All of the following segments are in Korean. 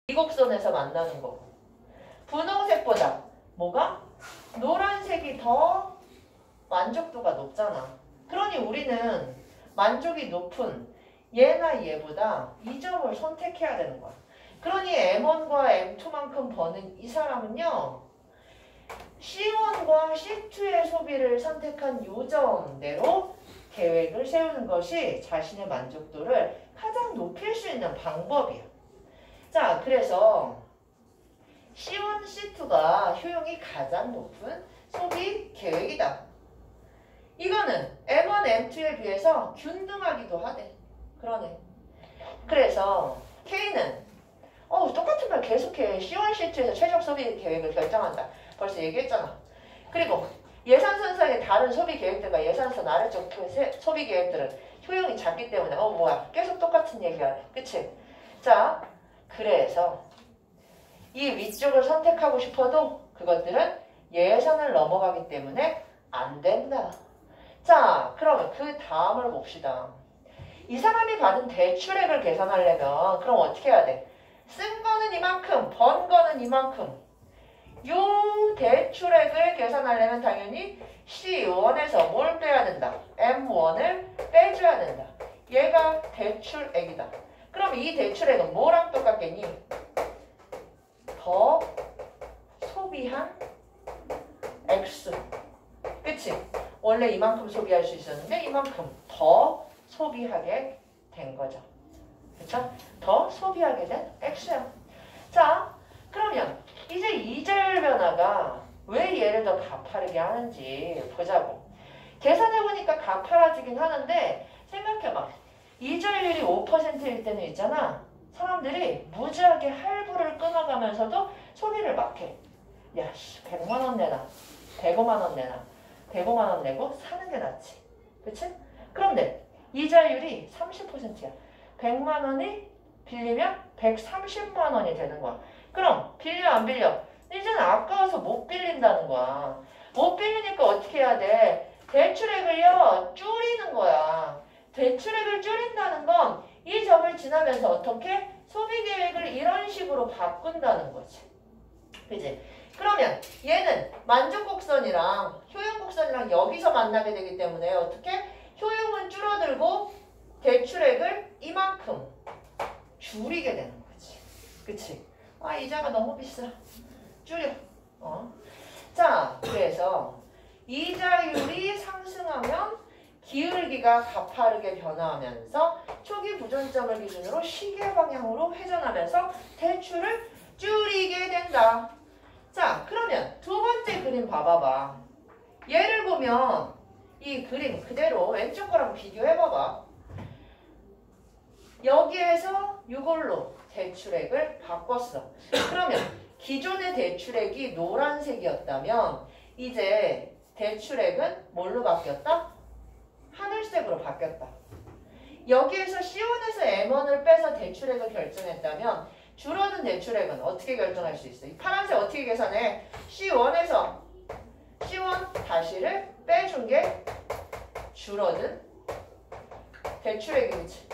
이 곡선에서 만나는 거고. 분홍색보다 뭐가? 노란색이 더 만족도가 높잖아. 그러니 우리는 만족이 높은 얘나 얘보다 이 점을 선택해야 되는 거야. 그러니 M1과 M2만큼 버는 이 사람은요. C1과 C2의 소비를 선택한 요점대로 계획을 세우는 것이 자신의 만족도를 가장 높일 수 있는 방법이야. 자, 그래서 C1, C2가 효용이 가장 높은 소비 계획이다. 이거는 M1, M2에 비해서 균등하기도 하대. 그러네. 그래서 K는 똑같은 말 계속해. C1, C2에서 최적 소비 계획을 결정한다. 벌써 얘기했잖아. 그리고 예산선상의 다른 소비 계획들과 예산선 아래쪽 소비 계획들은 효용이 작기 때문에 뭐야. 계속 똑같은 얘기하네. 그치? 자, 그래서 이 위쪽을 선택하고 싶어도 그것들은 예산을 넘어가기 때문에 안 된다. 자, 그러면 그 다음을 봅시다. 이 사람이 받은 대출액을 계산하려면 그럼 어떻게 해야 돼? 쓴 거는 이만큼, 번 거는 이만큼. 요 대출액을 계산하려면 당연히 C1에서 뭘 빼야 된다? M1을 빼줘야 된다. 얘가 대출액이다. 그럼 이 대출액은 뭐랑 똑같겠니? 더 소비한 X. 그치? 원래 이만큼 소비할 수 있었는데 이만큼 더 소비하게 된 거죠. 그쵸? 더 소비하게 된 X야. 자, 그러면 이제 이자율 변화가 왜 얘를 더 가파르게 하는지 보자고. 계산해보니까 가파라지긴 하는데 생각해봐. 이자율이 5%일 때는 있잖아. 사람들이 무지하게 할부를 끊어가면서도 소비를 막 해. 야, 100만 원 내놔. 105만 원 내놔. 105만 원 내고 사는 게 낫지. 그치? 그런데 이자율이 30%야. 100만 원이 빌리면 130만 원이 되는 거야. 그럼 빌려 안 빌려? 이제는 아까워서 못 빌린다는 거야. 못 빌리니까 어떻게 해야 돼? 대출액을요 줄이는 거야. 대출액을 줄인다는 건 이 점을 지나면서 어떻게? 소비계획을 이런 식으로 바꾼다는 거지. 그치? 그러면 얘는 만족곡선이랑 효용곡선이랑 여기서 만나게 되기 때문에 어떻게? 효용은 줄어들고 대출액을 이만큼 줄이게 되는 거지. 그치? 이자가 너무 비싸. 줄여. 자, 그래서 이자율이 상승하면 기울기가 가파르게 변화하면서 초기 부전점을 기준으로 시계 방향으로 회전하면서 대출을 줄이게 된다. 자, 그러면 두 번째 그림 봐봐봐. 얘를 보면 이 그림 그대로 왼쪽 거랑 비교해봐봐. 여기에서 이걸로 대출액을 바꿨어. 그러면 기존의 대출액이 노란색이었다면 이제 대출액은 뭘로 바뀌었다? 하늘색으로 바뀌었다. 여기에서 C1에서 M1을 빼서 대출액을 결정했다면 줄어든 대출액은 어떻게 결정할 수 있어? 이 파란색 어떻게 계산해? C1에서 C1 다시를 빼준 게 줄어든 대출액이지.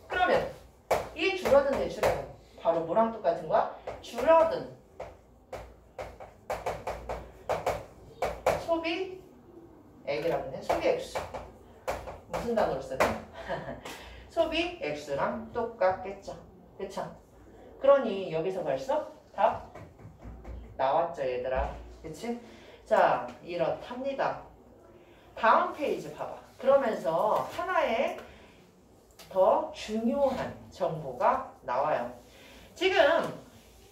그러면 이 줄어든 대출액은 바로 뭐랑 똑같은 거야? 줄어든 소비액이라고 했네. 소비액수. 무슨 단어로 쓰냐? 소비액수랑 똑같겠죠. 그쵸? 그러니 여기서 벌써 답 나왔죠, 얘들아. 그치? 자, 이렇답니다. 다음 페이지 봐봐. 그러면서 하나의 더 중요한 정보가 나와요. 지금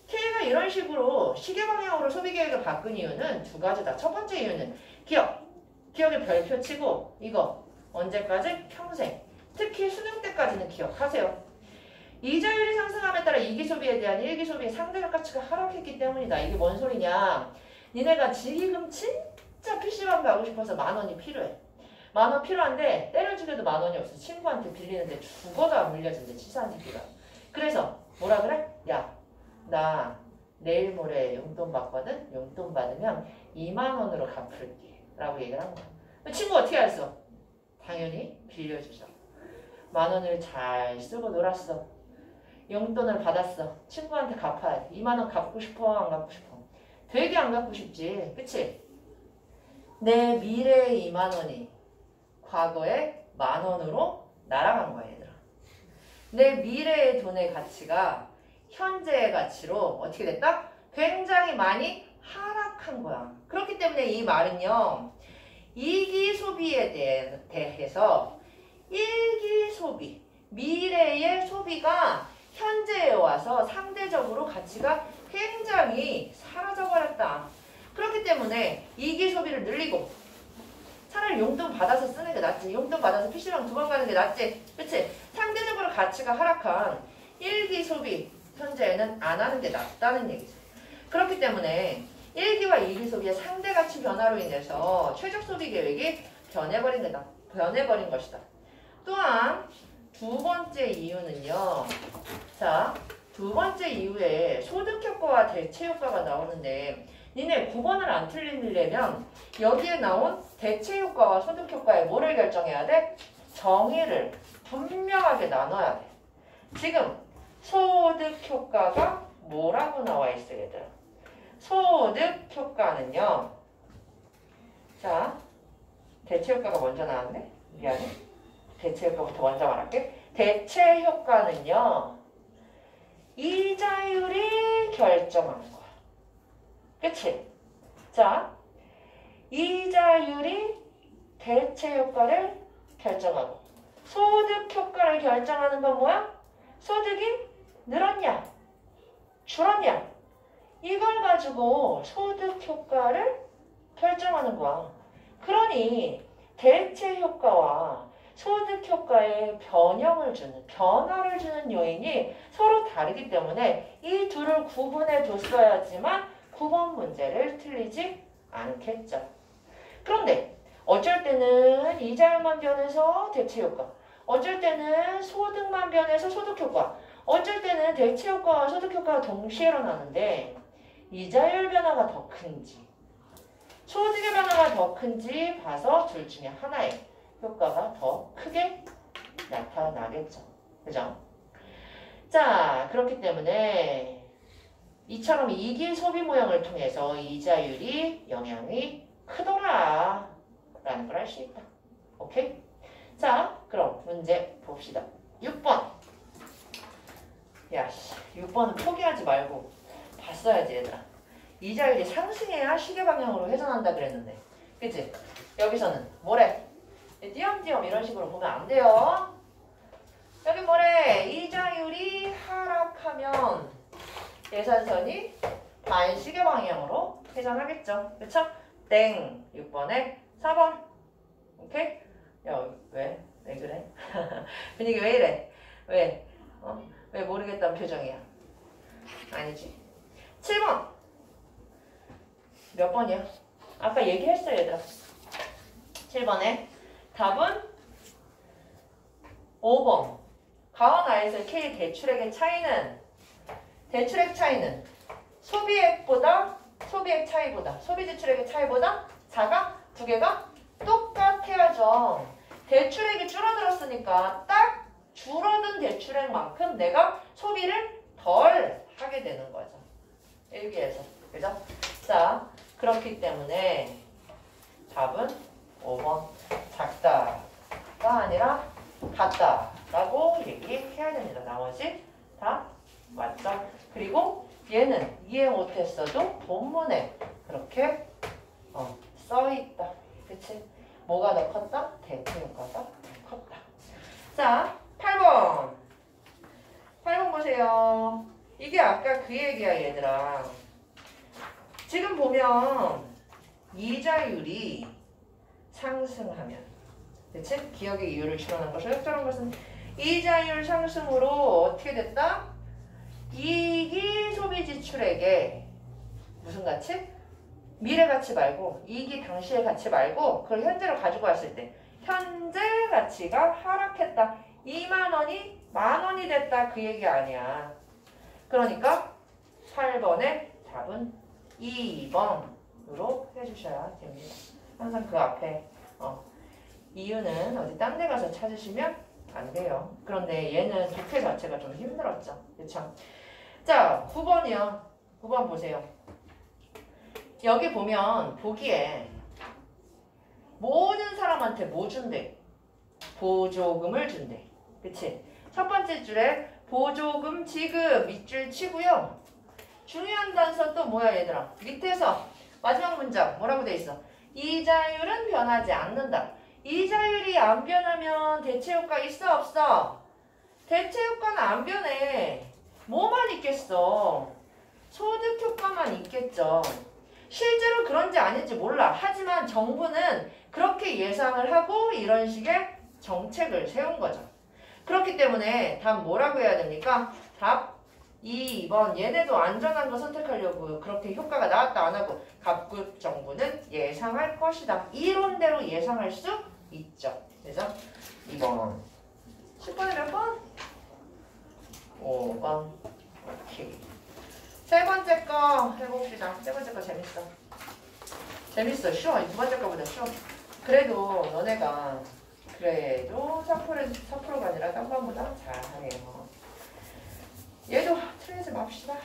K가 이런 식으로 시계 방향으로 소비 계획을 바꾼 이유는 두 가지다. 첫 번째 이유는 기억의 별표 치고 이거 언제까지? 평생. 특히 수능 때까지는 기억하세요. 이자율이 상승함에 따라 이기소비에 대한 일기소비의 상대적 가치가 하락했기 때문이다. 이게 뭔 소리냐? 니네가 지금 진짜 PC방 가고 싶어서 10,000원이 필요해. 10,000원 필요한데 때려주게도 10,000원이 없어. 친구한테 빌리는데 죽어도 안 물려준대. 치사한 새끼가. 그래서 뭐라 그래? 야, 나 내일 모레 용돈 받거든? 용돈 받으면 20,000원으로 갚을게 라고 얘기를 한 거야. 친구가 어떻게 했어? 당연히 빌려주죠. 10,000원을 잘 쓰고 놀았어. 용돈을 받았어. 친구한테 갚아야 돼. 2만 원 갚고 싶어? 안 갚고 싶어? 되게 안 갚고 싶지. 그치? 내 미래의 2만 원이 과거의 10,000원으로 날아간 거야, 얘들아. 내 미래의 돈의 가치가 현재의 가치로 어떻게 됐다? 굉장히 많이 하락한 거야. 그렇기 때문에 이 말은요. 이기 소비에 대해서 일기 소비, 미래의 소비가 현재에 와서 상대적으로 가치가 굉장히 사라져버렸다. 그렇기 때문에 이기 소비를 늘리고 차라리 용돈 받아서 쓰는 게 낫지. 용돈 받아서 PC방 2번 가는 게 낫지. 그치? 상대적으로 가치가 하락한 일기 소비 현재는 안 하는 게 낫다는 얘기죠. 그렇기 때문에 1기와 2기 소비의 상대 가치 변화로 인해서 최적 소비 계획이 변해버린 것이다. 또한 두 번째 이유는요. 자, 두 번째 이유에 소득 효과와 대체 효과가 나오는데 니네 9번을 안 틀리려면 여기에 나온 대체 효과와 소득 효과에 뭐를 결정해야 돼? 정의를 분명하게 나눠야 돼. 지금 소득 효과가 뭐라고 나와 있어, 얘들아? 소득 효과는요. 자, 대체 효과가 먼저 나왔네? 미안해. 대체 효과부터 먼저 말할게. 대체 효과는요. 이자율이 결정하는 거야. 그치? 자, 이자율이 대체 효과를 결정하고 소득 효과를 결정하는 건 뭐야? 소득이 늘었냐? 줄었냐? 이걸 가지고 소득 효과를 결정하는 거야. 그러니 대체 효과와 소득 효과에 변화를 주는 요인이 서로 다르기 때문에 이 둘을 구분해 뒀어야지만 9번 문제를 틀리지 않겠죠. 그런데 어쩔 때는 이자율만 변해서 대체 효과, 어쩔 때는 소득만 변해서 소득 효과, 어쩔 때는 대체 효과와 소득 효과가 동시에 일어나는데 이자율 변화가 더 큰지 소득의 변화가 더 큰지 봐서 둘 중에 하나의 효과가 더 크게 나타나겠죠. 그죠? 자, 그렇기 때문에 이처럼 이기 소비 모형을 통해서 이자율이 영향이 크더라 라는 걸 알 수 있다. 오케이? 자, 그럼 문제 봅시다. 6번. 야, 6번은 포기하지 말고 봤어야지, 얘들아. 이자율이 상승해야 시계 방향으로 회전한다 그랬는데. 그치? 여기서는 뭐래? 띄엄띄엄 이런 식으로 보면 안 돼요. 여기 뭐래? 이자율이 하락하면 예산선이 반시계 방향으로 회전하겠죠. 그쵸? 땡. 6번에 4번. 오케이? 야, 왜? 왜 그래? 분위기 왜 이래? 왜? 왜 모르겠다는 표정이야? 아니지. 7번. 몇 번이야? 아까 얘기했어, 얘들아. 7번에 답은 5번. 가원 I에서 K 대출액의 차이는 소비액 차이보다 소비 지출액의 차이보다 작아? 두 개가 똑같아야죠. 대출액이 줄어들었으니까 딱 줄어든 대출액만큼 내가 소비를 덜 하게 되는 거죠. 일기에서. 그죠? 자, 그렇기 때문에 답은 5번. 작다가 아니라 같다라고 얘기해야 됩니다. 나머지 다 맞죠? 그리고 얘는 이해 못했어도 본문에 그렇게 써있다. 그치? 뭐가 더 컸다? 대체 효과가 더 컸다. 자, 8번. 8번 보세요. 이게 아까 그 얘기야, 얘들아. 지금 보면 이자율이 상승하면, 그치? 기억의 이유를 실현한 것을 역전한 것은 이자율 상승으로 어떻게 됐다? 이기 소비 지출액에 무슨 가치? 미래 가치 말고 이기 당시의 가치 말고 그걸 현재로 가지고 왔을 때 현재 가치가 하락했다. 2만 원이 10,000원이 됐다. 그 얘기 아니야. 그러니까 8번의 답은 2번으로 해주셔야 됩니다. 항상 그 앞에 이유는 어디 딴 데 가서 찾으시면 안 돼요. 그런데 얘는 독해 자체가 좀 힘들었죠. 그쵸? 자, 9번이요. 9번 보세요. 여기 보면 보기에 모든 사람한테 뭐 준대? 보조금을 준대. 그치? 첫 번째 줄에 보조금 지급 밑줄 치고요. 중요한 단서 또 뭐야 얘들아? 밑에서 마지막 문장 뭐라고 돼 있어? 이자율은 변하지 않는다. 이자율이 안 변하면 대체 효과 있어 없어? 대체 효과는 안 변해. 뭐만 있겠어? 소득 효과만 있겠죠. 실제로 그런지 아닌지 몰라. 하지만 정부는 그렇게 예상을 하고 이런 식의 정책을 세운 거죠. 그렇기 때문에 답 뭐라고 해야 됩니까? 답 2번. 얘네도 안전한 거 선택하려고 그렇게 효과가 나왔다 안 하고 각국 정부는 예상할 것이다. 이론대로 예상할 수 있죠. 그래서 2번. 10번에 몇 번? 5번. 오케이. 세 번째 거 해봅시다. 세 번째 거 재밌어. 재밌어. 쉬워. 두 번째 거보다 쉬워. 그래도 너네가 그래도 4%가 아니라 딴 번보다 잘하네요. 얘도 틀리지 맙시다.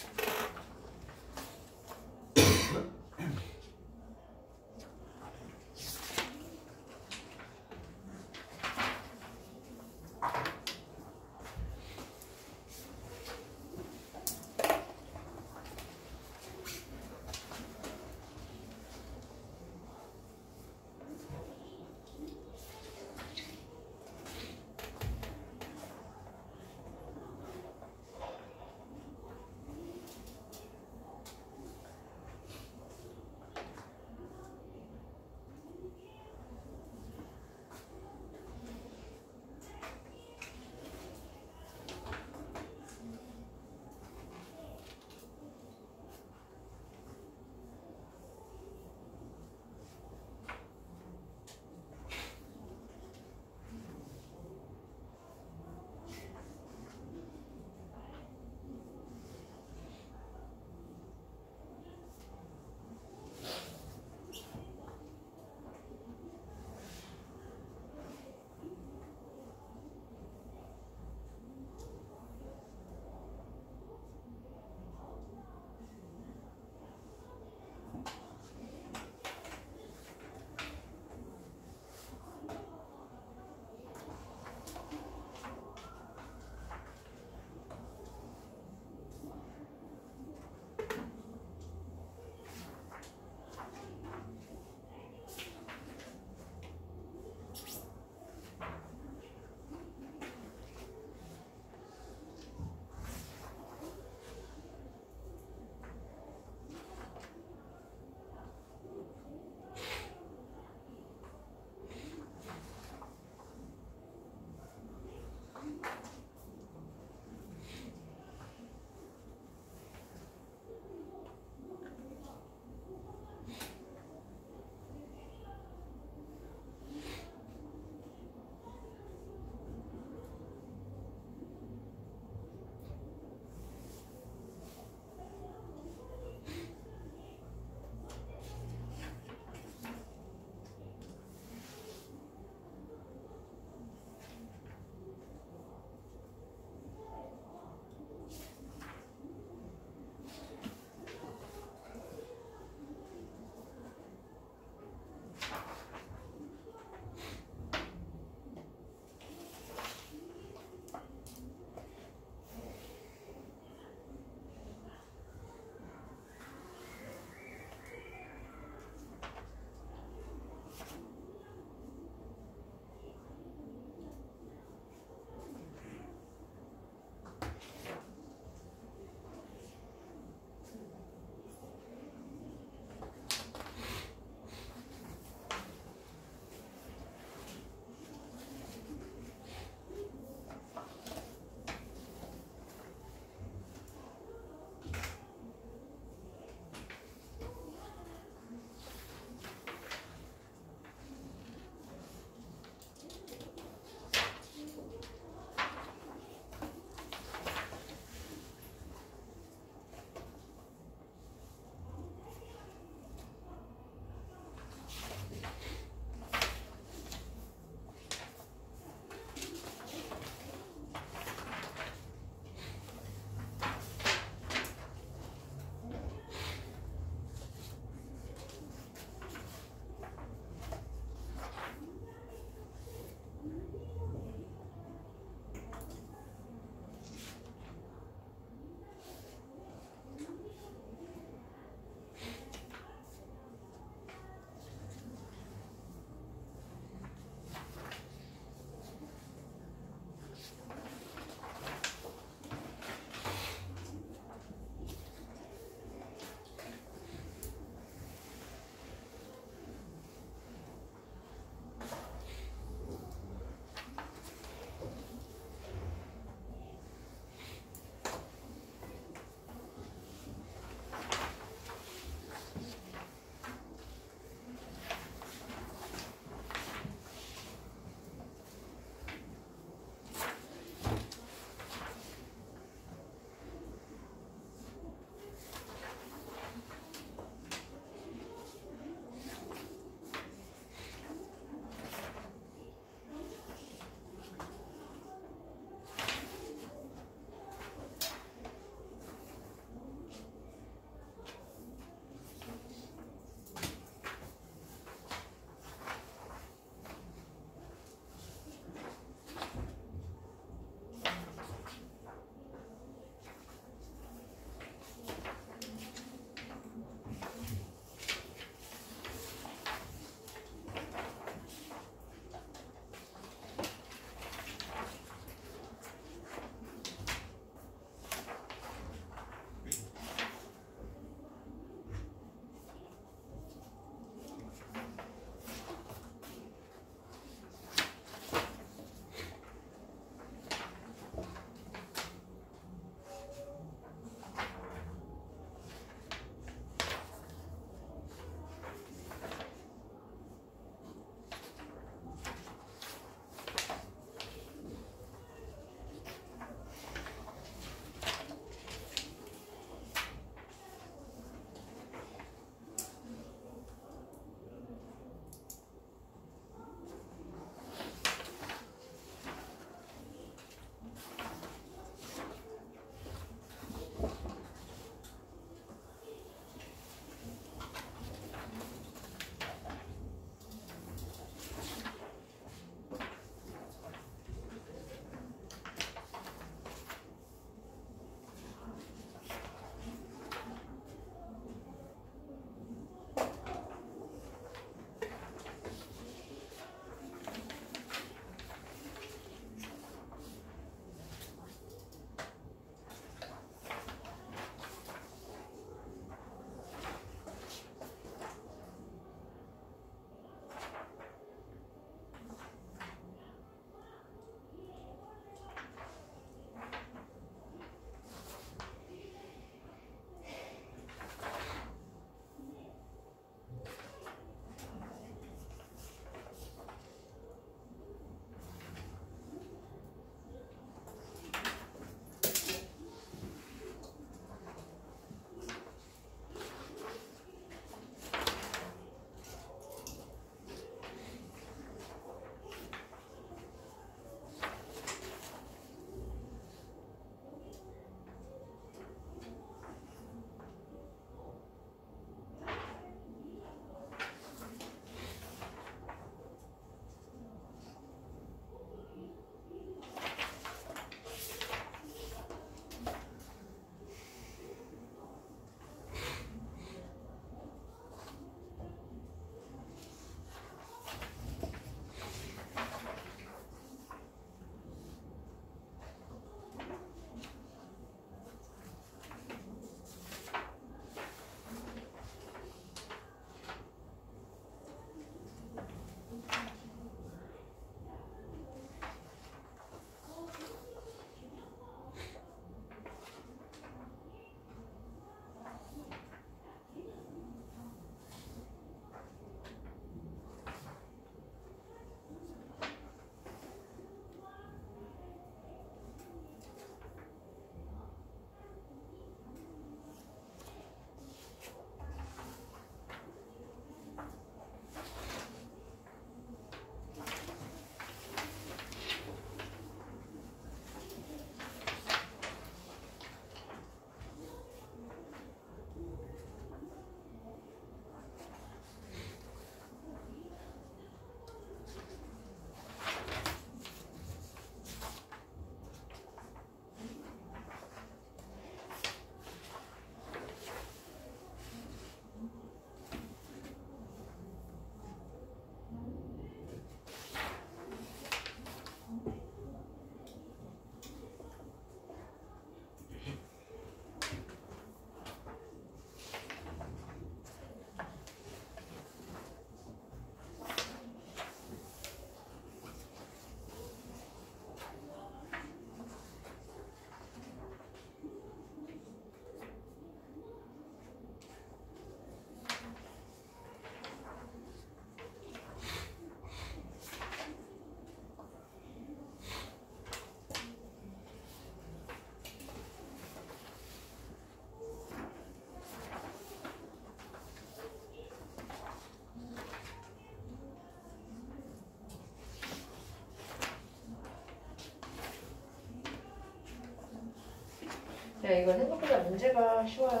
야, 이거 생각보다 문제가 쉬워요.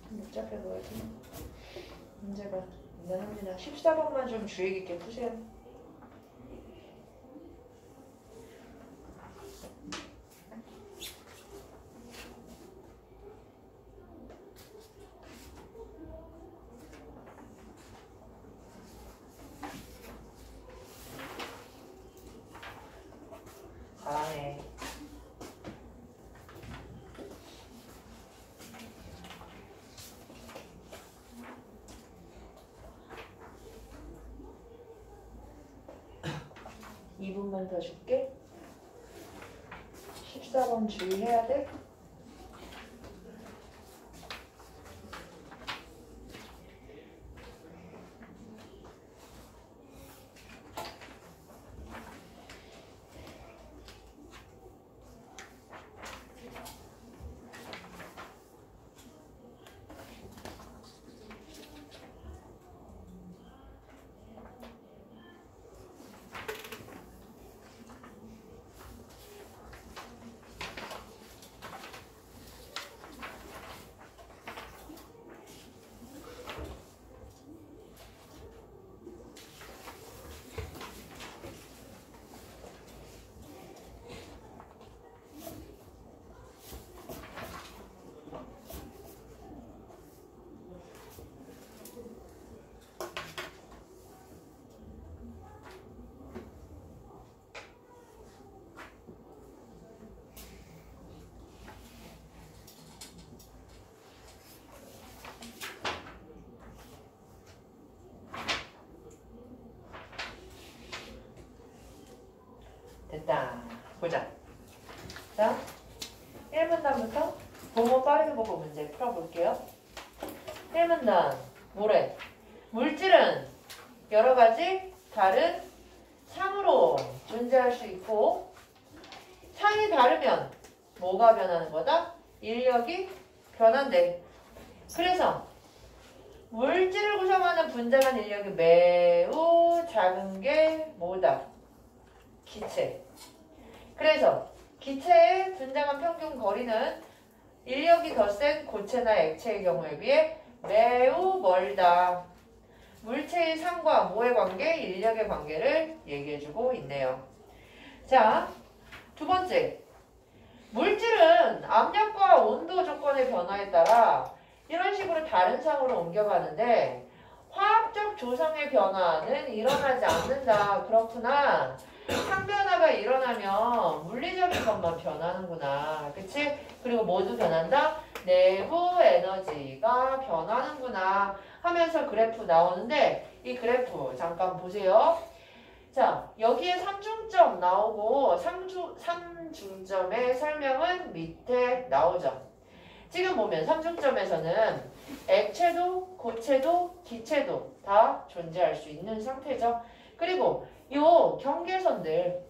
복잡해가지고. 문제가 간단합니다. 14번만 좀 주의 깊게 푸세요. 잘하네. (2분만) 더 줄게. 14번 주의해야 돼. 됐다. 보자. 자, 1문단부터 보고 빠르게 보고 문제 풀어볼게요. 1문단 뭐래? 물질은 여러 가지 다른 상으로 존재할 수 있고 상이 다르면 뭐가 변하는 거다? 인력이 변한대. 그래서 물질을 구성하는 분자간 인력이 매우 작은 게 뭐다? 기체. 그래서 기체의 분자간 평균 거리는 인력이 더 센 고체나 액체의 경우에 비해 매우 멀다. 물체의 상과 모의 관계, 인력의 관계를 얘기해주고 있네요. 자, 두 번째. 물질은 압력과 온도 조건의 변화에 따라 이런 식으로 다른 상으로 옮겨가는데 화학적 조성의 변화는 일어나지 않는다. 그렇구나. 상변화가 일어나면 물리적인 것만 변하는구나. 그치? 그리고 모두 변한다? 내부 에너지가 변하는구나 하면서 그래프 나오는데 이 그래프 잠깐 보세요. 자, 여기에 3중점 나오고 3중점의 설명은 밑에 나오죠. 지금 보면 3중점에서는 액체도 고체도 기체도 다 존재할 수 있는 상태죠. 그리고 요 경계선에서는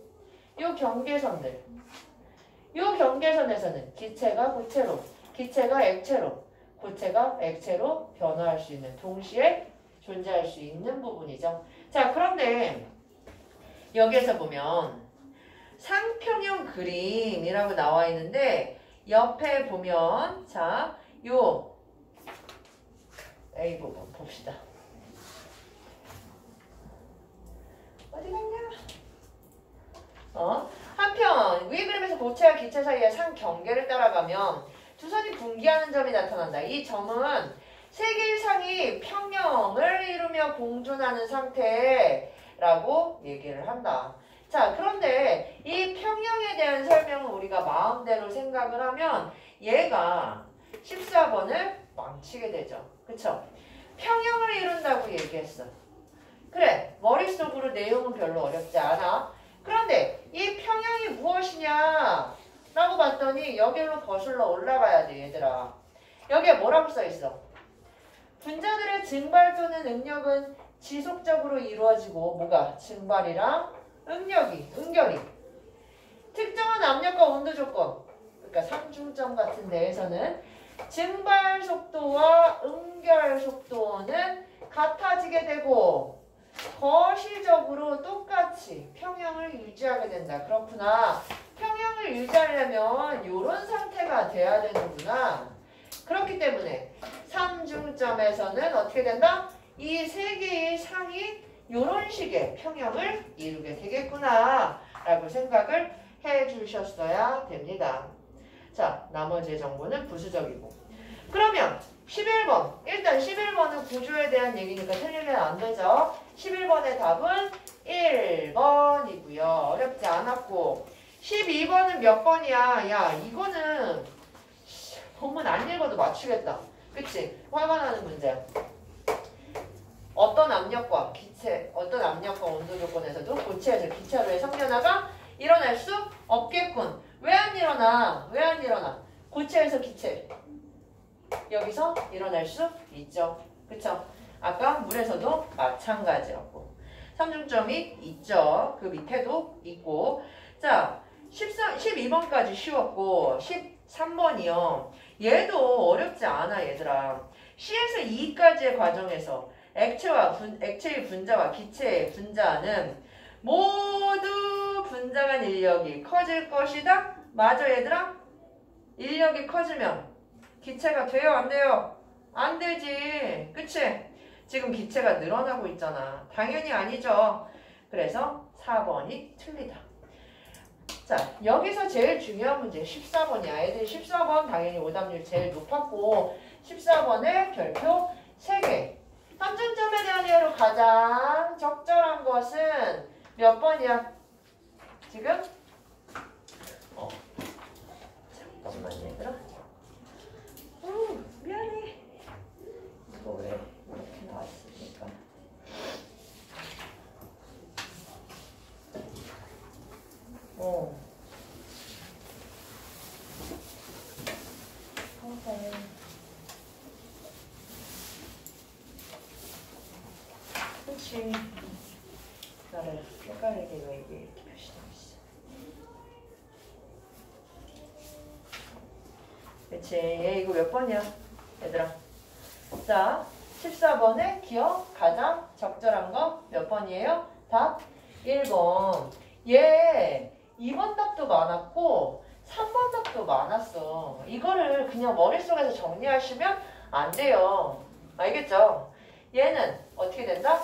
기체가 고체로, 기체가 액체로, 고체가 액체로 변화할 수 있는, 동시에 존재할 수 있는 부분이죠. 자, 그런데 여기에서 보면 상평형 그림이라고 나와 있는데 옆에 보면 자, 요 A 부분 봅시다. 어디 갔냐? 한편 위 그림에서 고체와 기체 사이의 상경계를 따라가면 두 선이 분기하는 점이 나타난다. 이 점은 세 개의 상이 평형을 이루며 공존하는 상태라고 얘기를 한다. 자, 그런데 이 평형에 대한 설명을 우리가 마음대로 생각을 하면 얘가 14번을 망치게 되죠. 그쵸? 평형을 이룬다고 얘기했어. 그래, 머릿속으로 내용은 별로 어렵지 않아. 그런데 이 평형이 무엇이냐 라고 봤더니 여기로 거슬러 올라가야 돼, 얘들아. 여기에 뭐라고 써있어? 분자들의 증발 또는 응력은 지속적으로 이루어지고 뭐가? 증발이랑 응결이 특정한 압력과 온도 조건, 그러니까 3중점 같은 데에서는 증발 속도와 응결 속도는 같아지게 되고 거시적으로 똑같이 평형을 유지하게 된다. 그렇구나. 평형을 평형을 유지하려면 이런 상태가 돼야 되는구나. 그렇기 때문에 삼중점에서는 어떻게 된다? 이 세 개의 상이 이런 식의 평형을 이루게 되겠구나 라고 생각을 해주셨어야 됩니다. 자, 나머지의 정보는 부수적이고. 그러면 11번. 일단 11번은 구조에 대한 얘기니까 틀리면 안 되죠. 11번의 답은 1번이고요. 어렵지 않았고. 12번은 몇 번이야? 야, 이거는 본문 안 읽어도 맞추겠다. 그치? 화가 나는 문제. 어떤 압력과 기체, 어떤 압력과 온도 조건에서도 고체에서 기체로의 성변화가 일어날 수 없겠군. 왜 안 일어나? 왜 안 일어나? 고체에서 기체. 여기서 일어날 수 있죠. 그쵸? 아까 물에서도 마찬가지였고. 삼중점이 있죠. 그 밑에도 있고. 자, 12번까지 쉬웠고 13번이요. 얘도 어렵지 않아 얘들아. C에서 E까지의 과정에서 액체의 분자와 기체의 분자는 모두 분자 간 인력이 커질 것이다. 맞아 얘들아? 인력이 커지면 기체가 돼요? 안 돼요? 안 되지. 그치? 지금 기체가 늘어나고 있잖아. 당연히 아니죠. 그래서 4번이 틀리다. 자, 여기서 제일 중요한 문제 14번이야. 애들이 14번 당연히 오답률 제일 높았고 14번의 별표 3개. 삼중점에 대한 이해로 가장 적절한 것은 몇 번이야? 지금? 잠깐만 얘들아. 미안해. 이거 왜 이렇게 나왔습니까? 그치. 나를 헷갈리게 왜 이게 이렇게 표시되어 있어. 그치. 얘 이거 몇 번이야? 얘들아. 자, 14번에 기억 가장 적절한 거 몇 번이에요? 답 1번. 얘 2번 답도 많았고 3번 답도 많았어. 이거를 그냥 머릿속에서 정리하시면 안 돼요. 알겠죠? 얘는 어떻게 된다?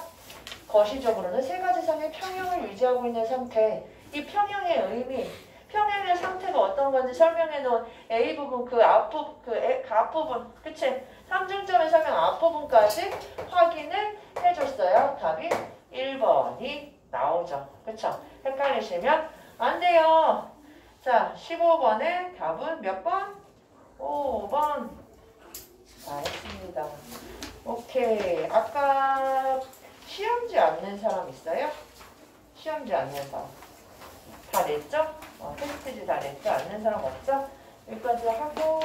거시적으로는 세 가지 상의 평형을 유지하고 있는 상태. 이 평형의 의미, 평형의 상태가 어떤 건지 설명해 놓은 A 부분 그 앞부분, 그치? 삼중점의 설명 앞부분까지 확인을 해줬어요. 답이 1번이 나오죠. 그쵸? 헷갈리시면 안 돼요. 자, 15번의 답은 몇 번? 5번. 다 했습니다. 오케이. 아까 시험지 않는 사람 있어요? 시험지 않는 사람. 다 냈죠? 테스트지 다 냈죠? 않는 사람 없죠? 여기까지 하고